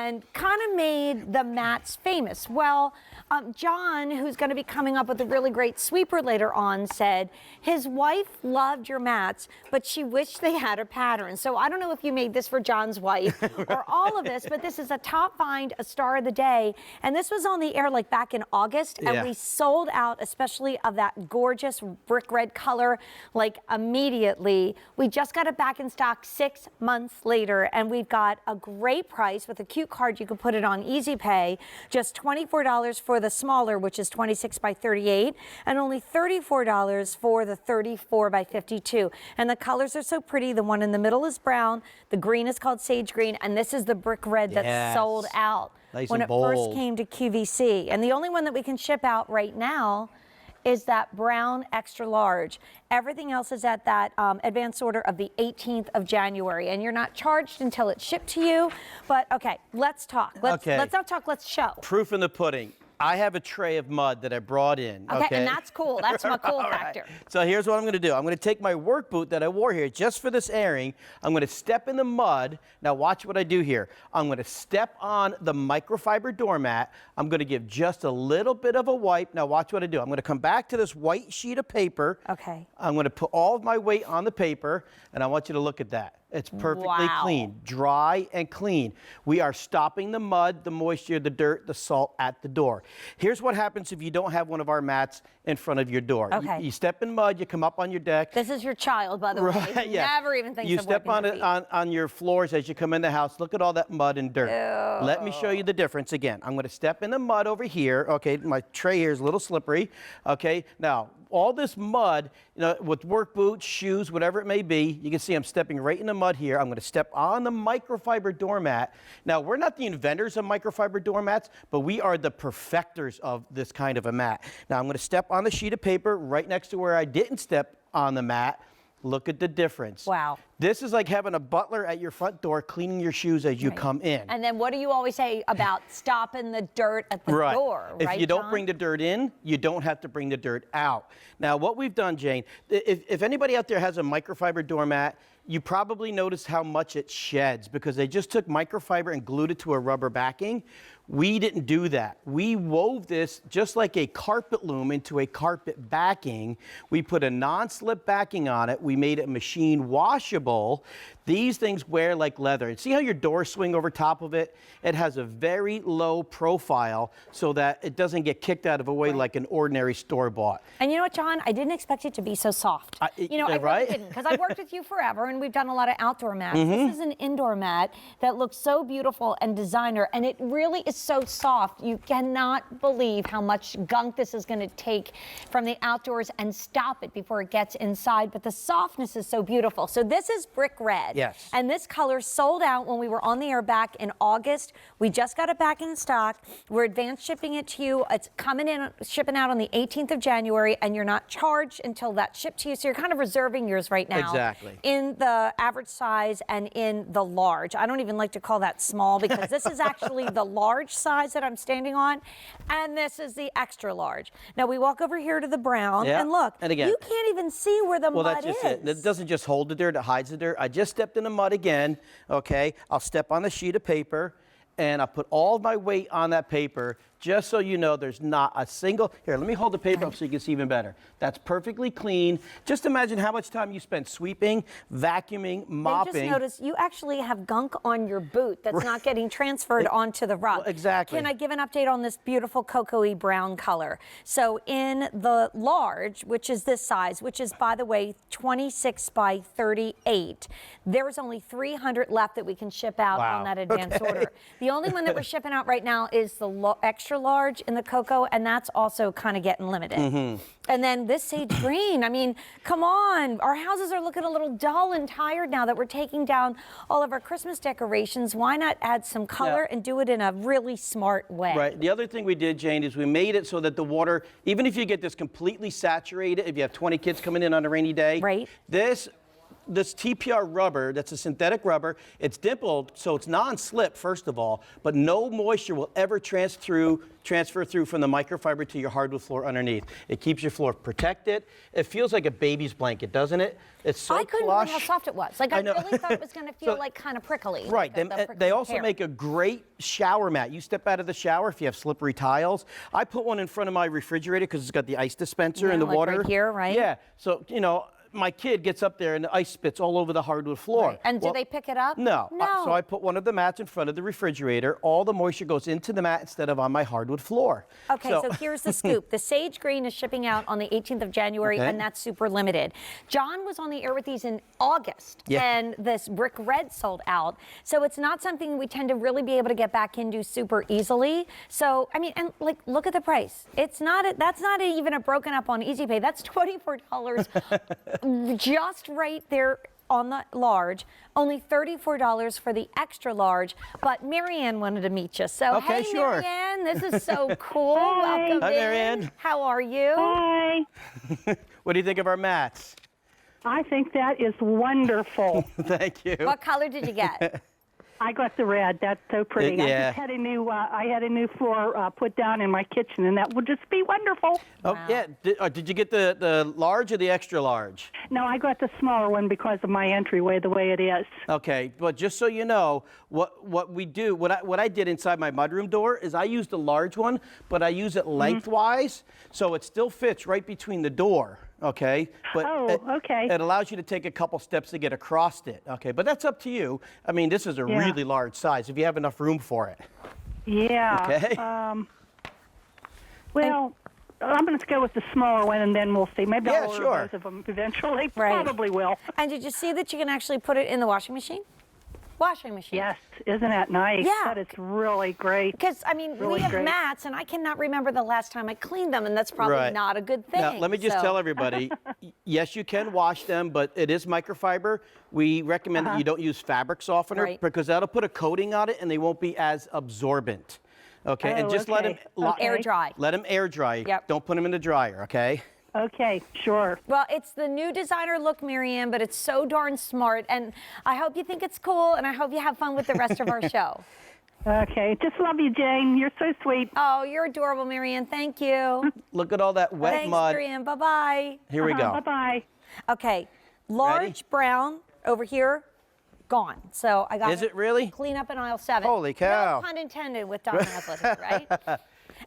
and kind of made the mats famous. Well, John, who's going to be coming up with a really great sweeper later on, said his wife loved your mats, but she wished they had a pattern. So I don't know if you made this for John's wife or all of this, but this is a top find, a star of the day. And this was on the air like back in August, and we sold out, especially of that gorgeous brick red color, like immediately. We just got it back in stock 6 months later, and we've got a great price with a cute card. You can put it on Easy Pay, just $24 for the smaller, which is 26 by 38, and only $34 for the 34 by 52. And the colors are so pretty. The one in the middle is brown, the green is called sage green, and this is the brick red that's sold out when it first came to QVC. And the only one that we can ship out right now is that brown extra large. Everything else is at that advance order of the 18th of January, and you're not charged until it's shipped to you. But okay, let's talk. Let's not talk, let's show. Proof in the pudding. I have a tray of mud that I brought in. Okay, and that's cool. That's my cool factor. Right. So here's what I'm going to do. I'm going to take my work boot that I wore here just for this airing. I'm going to step in the mud. Now watch what I do here. I'm going to step on the microfiber doormat. I'm going to give just a little bit of a wipe. Now watch what I do. I'm going to come back to this white sheet of paper. Okay. I'm going to put all of my weight on the paper, and I want you to look at that. It's perfectly clean, dry and clean. We are stopping the mud, the moisture, the dirt, the salt at the door. Here's what happens if you don't have one of our mats in front of your door. Okay. You step in mud, you come up on your deck. This is your child, by the way. Never even thinks you of step on it on your floors as you come in the house. Look at all that mud and dirt. Ew. Let me show you the difference again. I'm going to step in the mud over here. Okay, my tray here is a little slippery. Okay, now all this mud, you know, with work boots, shoes, whatever it may be, you can see I'm stepping right in the mud here. I'm going to step on the microfiber doormat. Now, we're not the inventors of microfiber doormats, but we are the perfecters of this kind of a mat. Now, I'm going to step on the sheet of paper right next to where I didn't step on the mat. Look at the difference. Wow. This is like having a butler at your front door cleaning your shoes as you come in. And then what do you always say about stopping the dirt at the door, right, If you don't bring the dirt in, you don't have to bring the dirt out. Now, what we've done, Jane, if anybody out there has a microfiber doormat, you probably noticed how much it sheds because they just took microfiber and glued it to a rubber backing. We didn't do that. We wove this just like a carpet loom into a carpet backing. We put a non-slip backing on it. We made it machine washable. These things wear like leather. And see how your doors swing over top of it? It has a very low profile so that it doesn't get kicked out of a way like an ordinary store-bought. And you know what, John? I didn't expect it to be so soft. You know, I really didn't, because I've worked with you forever, and we've done a lot of outdoor mats. This is an indoor mat that looks so beautiful and designer, and it really is so soft. You cannot believe how much gunk this is going to take from the outdoors and stop it before it gets inside. But the softness is so beautiful. So this is brick red. Yes. And this color sold out when we were on the air back in August. We just got it back in stock. We're advance shipping it to you. It's coming in, shipping out on the 18th of January, and you're not charged until that's shipped to you. So you're kind of reserving yours right now. Exactly. In the average size and in the large. I don't even like to call that small because this is actually the large size that I'm standing on, and this is the extra large. Now we walk over here to the brown, and look, and again, you can't even see where the mud is. Well, that's just it. It doesn't just hold the dirt, it hides the dirt. I just stepped in the mud again, okay? I'll step on the sheet of paper, and I'll put all of my weight on that paper, just so you know there's not a single, here, let me hold the paper up so you can see even better. That's perfectly clean. Just imagine how much time you spent sweeping, vacuuming, mopping. They just noticed you actually have gunk on your boot that's not getting transferred onto the rug. Well, exactly. Can I give an update on this beautiful cocoa-y brown color? So in the large, which is this size, which is, by the way, 26 by 38, there's only 300 left that we can ship out on that advance order. The only one that we're shipping out right now is the extra large in the cocoa, and that's also kind of getting limited. And then this sage green, I mean, come on. Our houses are looking a little dull and tired now that we're taking down all of our Christmas decorations. Why not add some color and do it in a really smart way? Right. The other thing we did, Jane, is we made it so that the water, even if you get this completely saturated, if you have 20 kids coming in on a rainy day, this this TPR rubber, that's a synthetic rubber. It's dimpled, so it's non-slip, first of all, but no moisture will ever transfer through from the microfiber to your hardwood floor underneath. It keeps your floor protected. It feels like a baby's blanket, doesn't it? It's so I couldn't plush. believe how soft it was. Like, I really thought it was going to feel like kind of prickly. Right. Like They also hair. make a great shower mat. You step out of the shower if you have slippery tiles. I put one in front of my refrigerator because it's got the ice dispenser and the like water. right here, right? Yeah. So, you know, my kid gets up there and the ice spits all over the hardwood floor. Right. And do they pick it up? No. No. So I put one of the mats in front of the refrigerator. All the moisture goes into the mat instead of on my hardwood floor. Okay, so here's the scoop. The sage green is shipping out on the 18th of January, and that's super limited. John was on the air with these in August, and this brick red sold out. So it's not something we tend to really be able to get back into super easily. So, I mean, and like, look at the price. It's not, that's not even a broken up on Easy Pay. That's $24 just right there on the large, only $34 for the extra large, but Marianne wanted to meet you. So, Okay, hey, sure. Marianne, this is so cool. Hi. Welcome Hi, in. Marianne. How are you? Hi. What do you think of our mats? I think that is wonderful. Thank you. What color did you get? I got the red. That's so pretty. Yeah. I just had a new floor put down in my kitchen, and that would just be wonderful. Oh, Wow. yeah. Did you get the large or the extra large? No, I got the smaller one because of my entryway the way it is. Okay, but just so you know, what we do, what I did inside my mudroom door is I used the large one, but I use it lengthwise, so it still fits right between the door. Okay, but okay. It allows you to take a couple steps to get across it. Okay, but that's up to you. I mean, this is a Yeah. really large size if you have enough room for it. Yeah. Okay. Well, I'm going to go with the smaller one, and then we'll see. Maybe Yeah, I'll order sure. both of them eventually. Right. Probably will. And did you see that you can actually put it in the washing machine? Washing machine. Yes. Isn't that nice? Yeah. That is really great. Because, I mean, Really we have great. mats, and I cannot remember the last time I cleaned them, and that's probably Right. not a good thing. Now, let me just So- tell everybody, yes, you can wash them, but it is microfiber. We recommend that you don't use fabric softener Right. because that'll put a coating on it and they won't be as absorbent. Okay, and Oh, just let them okay. Air dry. Let them air dry. Yep. Don't put them in the dryer, okay? Okay, sure. Well, it's the new designer look, Marianne, but it's so darn smart, and I hope you think it's cool, and I hope you have fun with the rest of our show. Okay, just love you, Jane. You're so sweet. Oh, you're adorable, Marianne. Thank you. Look at all that wet Thanks, mud. Marianne. Bye-bye. Here we go. Bye-bye. Okay, large Ready? brown over here, gone. So I got Is it really? clean up in aisle 7. Holy cow. No pun intended with Don Aslett, right?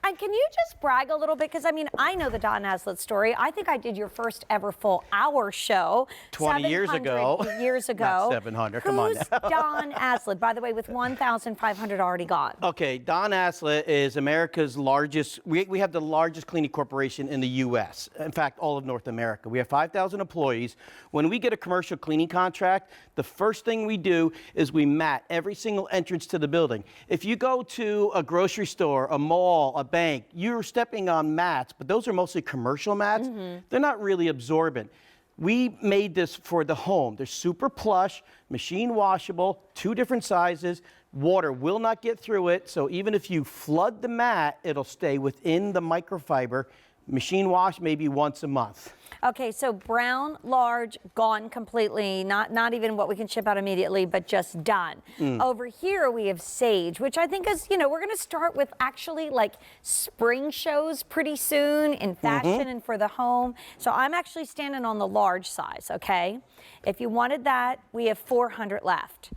And can you just brag a little bit? Because, I mean, I know the Don Aslett story. I think I did your first ever full hour show. 20 years 700 ago. Years ago. Not 700, come on Who's now. Don Aslett, by the way, with 1,500 already gone? Okay, Don Aslett is America's largest, we have the largest cleaning corporation in the U.S. In fact, all of North America. We have 5,000 employees. When we get a commercial cleaning contract, the first thing we do is we mat every single entrance to the building. If you go to a grocery store, a mall, a bank, you're stepping on mats, but those are mostly commercial mats. They're not really absorbent. We made this for the home. They're super plush, machine washable, 2 different sizes. Water will not get through it, so even if you flood the mat, it'll stay within the microfiber. Machine wash maybe once a month. Okay, so brown, large, gone completely, not even what we can ship out immediately, but just done. Over here we have sage, which I think is, you know, we're going to start with actually like spring shows pretty soon in fashion and for the home. So I'm actually standing on the large size, okay? If you wanted that, we have 400 left.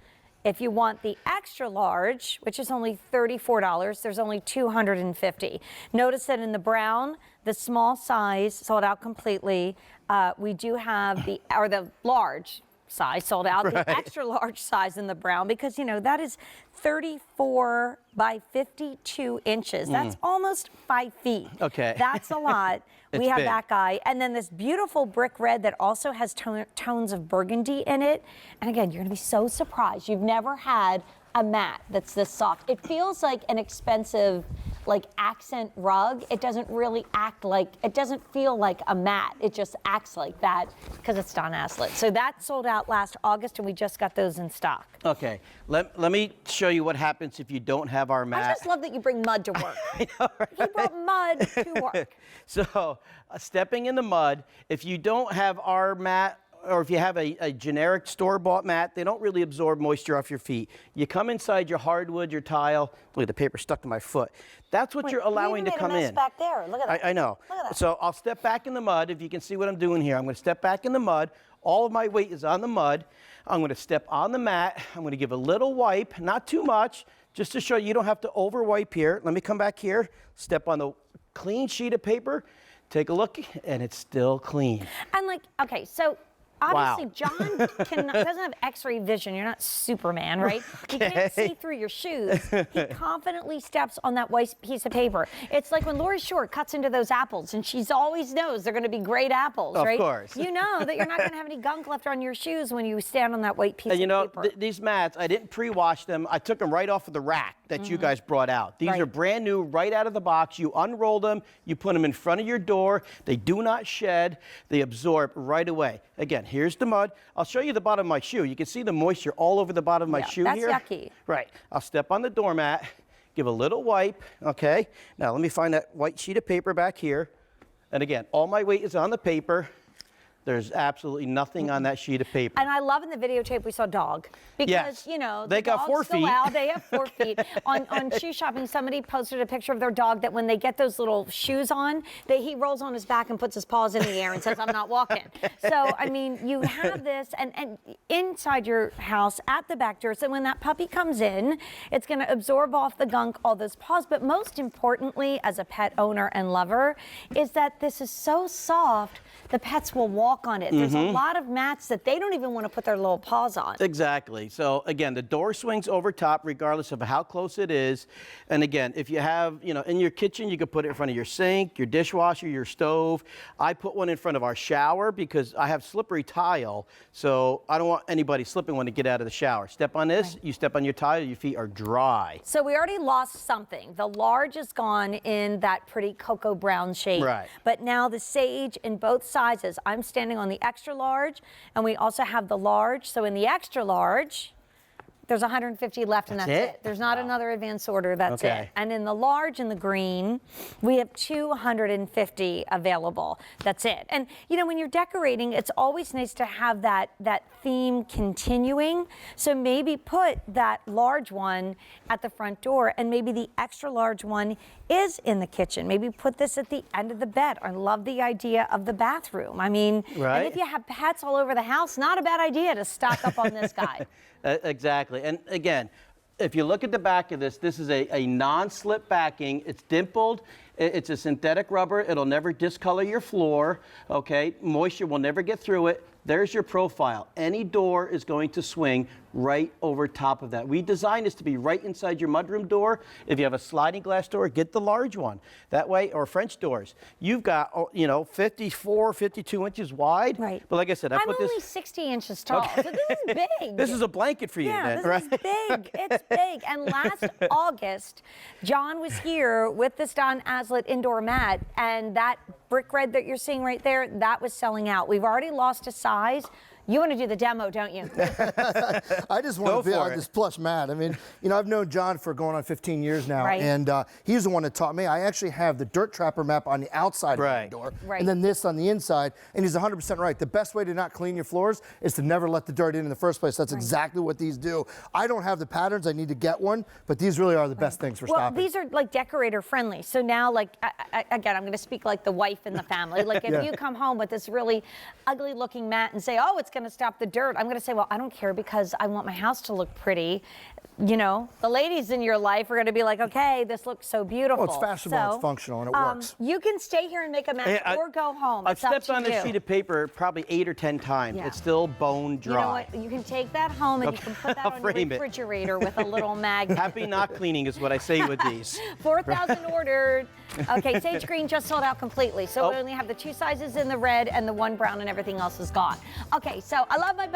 If you want the extra large, which is only $34, there's only 250. Notice that in the brown, the small size sold out completely. We do have the large size sold out, the extra large size in the brown, because, you know, that is 34 by 52 inches. That's almost 5 feet. Okay. That's a lot. We It's have big. that guy. And then this beautiful brick red that also has tones of burgundy in it. And again, you're going to be so surprised. You've never had a mat that's this soft. It feels like an expensive, like, accent rug. It doesn't really act like, it doesn't feel like a mat. It just acts like that because it's Don Aslett. So that sold out last August, and we just got those in stock. Okay, let me show you what happens if you don't have our mat. I just love that you bring mud to work. I know, right? He brought mud to work. So, stepping in the mud, if you don't have our mat, or if you have a generic store-bought mat, they don't really absorb moisture off your feet. You come inside your hardwood, your tile. Look at the paper stuck to my foot. That's what you're allowing to come you even made a mess in. back there. Look at that. I know. Look at that. So I'll step back in the mud. If you can see what I'm doing here, I'm going to step back in the mud. All of my weight is on the mud. I'm going to step on the mat. I'm going to give a little wipe, not too much, just to show you don't have to over wipe here. Let me come back here, step on the clean sheet of paper, take a look, and it's still clean. And like, okay, so obviously Wow. John doesn't have X-ray vision. You're not Superman, right? He can't see through your shoes. He confidently steps on that white piece of paper. It's like when Lori Shore cuts into those apples, and she always knows they're going to be great apples, Of right? course. You know that you're not going to have any gunk left on your shoes when you stand on that white piece And you know, of paper. these mats, I didn't pre-wash them. I took them right off of the rack that you guys brought out. These Right. are brand new, right out of the box. You unroll them, you put them in front of your door. They do not shed. They absorb right away. Again, here's the mud. I'll show you the bottom of my shoe. You can see the moisture all over the bottom of my Yeah, shoe that's here. yucky. Right. I'll step on the doormat, give a little wipe, okay? Now let me find that white sheet of paper back here. And again, all my weight is on the paper. There's absolutely nothing on that sheet of paper. And I love in the videotape we saw dog because Yes. you know They the got dogs 4 go feet. out, they have 4 feet. On shoe shopping, somebody posted a picture of their dog that when they get those little shoes on, he rolls on his back and puts his paws in the air and says, "I'm not walking." So I mean, you have this and inside your house at the back door. So when that puppy comes in, it's going to absorb off the gunk, all those paws. But most importantly, as a pet owner and lover, is that this is so soft. The pets will walk on it. There's a lot of mats that they don't even want to put their little paws on. Exactly. So again, the door swings over top regardless of how close it is. And again, if you have, you know, in your kitchen, you could put it in front of your sink, your dishwasher, your stove. I put one in front of our shower because I have slippery tile. So I don't want anybody slipping when they get out of the shower. Step on this, you step on your tile, your feet are dry. So we already lost something. The large is gone in that pretty cocoa brown shade. Right. But now the sage in both sizes. I'm standing on the extra large, and we also have the large. So in the extra large, there's 150 left, and that's it. There's not another advance order. That's Okay. it. And in the large, in the green, we have 250 available. That's it. And you know, when you're decorating, it's always nice to have that theme continuing. So maybe put that large one at the front door, and maybe the extra large one is in the kitchen. Maybe put this at the end of the bed. I love the idea of the bathroom. I mean, Right. and if you have pets all over the house, not a bad idea to stock up on this guy. Exactly. And again, if you look at the back of this, this is a non-slip backing. It's dimpled. It's a synthetic rubber. It'll never discolor your floor. Okay. Moisture will never get through it. There's your profile. Any door is going to swing right over top of that. We designed this to be right inside your mudroom door. If you have a sliding glass door, get the large one. That way, or French doors. You've got, you know, 54, 52 inches wide. Right. But like I said, I I'm put only this. 60 inches tall, so this is big. This is a blanket for you, Yeah, then, this right? is big. It's big. And last August, John was here with this Don Aslett indoor mat, and that brick red that you're seeing right there, that was selling out. We've already lost a size. You want to do the demo, don't you? I just want Go to be for on it. this plush mat. I mean, you know, I've known John for going on 15 years now, Right. and he's the one that taught me. I actually have the dirt trapper map on the outside of Right. the door, Right. and then this on the inside, and he's 100% right. The best way to not clean your floors is to never let the dirt in the first place. That's exactly what these do. I don't have the patterns. I need to get one, but these really are the best things for Well, stopping. these are like decorator friendly. So now, like, again, I'm going to speak like the wife in the family. Like, if Yeah. you come home with this really ugly looking mat and say, oh, it's going to stop the dirt, I'm going to say, well, I don't care because I want my house to look pretty. You know, the ladies in your life are going to be like, okay, this looks so beautiful. Well, it's fashionable, it's functional, and it works. You can stay here and make a match or go home. I've It's up stepped to on you. this sheet of paper probably 8 or 10 times. Yeah. It's still bone dry. You know what? You can take that home and you can put that I'll on your frame it. refrigerator with a little magnet. Happy not cleaning is what I say with these. 4,000 ordered. Okay, sage green just sold out completely. So we Oh. only have the 2 sizes in the red and the 1 brown, and everything else is gone. Okay, so I love my